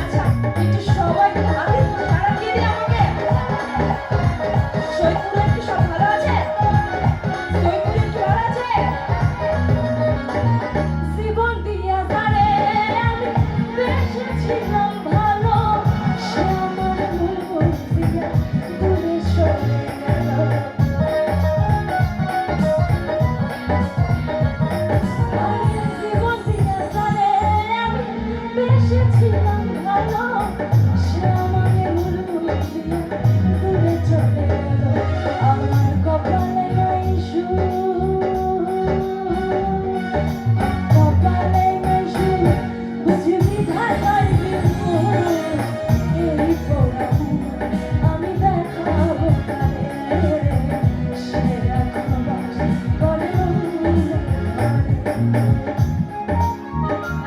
আচ্ছা একটু সবাই হাতে সারা দিয়ে দিই আমাকে। সৈয়দপুরে কি সব ভালো আছে? সৈয়দপুরে কি ভালো আছে? জীবন দিয়া তারে আমি বেসেছিলাম ভালো, সে আমার ভুল বুঝিয়া দূরে সরে গেল। জীবন দিয়া তারে আমি বেসেছিলাম ভালো, সে আমার ভুল বুঝিয়া দূরে চলে গেল। আমার কপালে নাই সুখ, কপালে নাই সুখ, বুঝি বিধাতার বিমুখ। এই পোড়া মন আমি দেখাবো কারে, সে এখনো বাস করে অন্য ঘরে।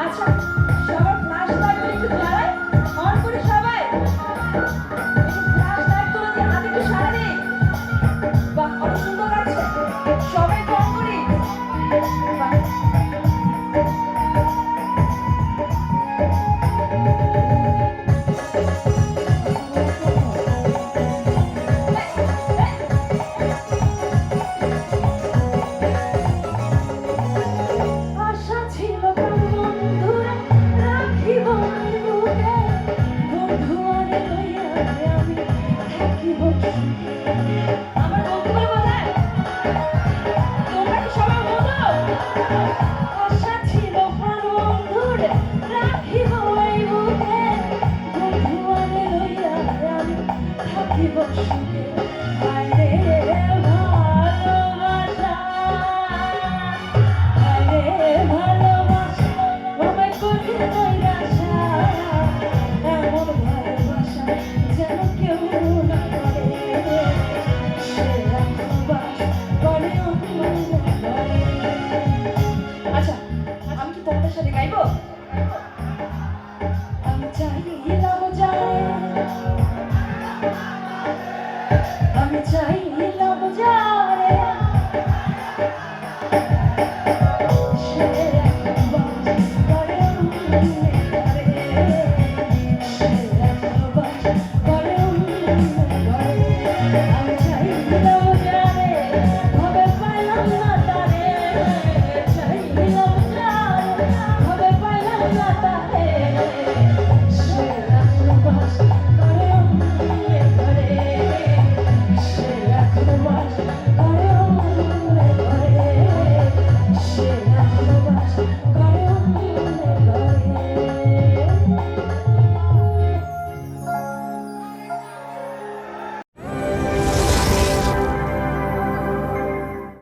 আচ্ছা সবার ফ্ল্যাশ লাইট একটু জ্বালাই, অন করি সবাই। একটু ফ্ল্যাশ লাইট গুলো দিয়ে হাতে একটু সারা দিই। বাহ অনেক সুন্দর লাগছে, সবাই কম করি। বাহ আশা ছিল প্রাণ বন্ধুরে রাখিব আমার বুকে, বন্ধু আরে লইয়া আমি থাকিব সুখে। আমার বন্ধুগুলো কোথায়? তোমরা কি সবাই বলো? আশা ছিল প্রাণ বন্ধুরে রাখিব এই বুকে, বন্ধু আরে লইয়া আমি থাকিব সুখে। হায়রে ভালোবাসা, হায়রে ভালোবাসা, ওরে কঠিন নৈরাশা, এমন ভালোবাসা যেন কেউ না করে, সে এখনো বাস করে অন্য ঘরে। আচ্ছা আমি কি তোমাদের সাথে গাইবো? আমি চাইলাম যারে, আমি চাইলাম যারে, সে এখন বাস করে অন্য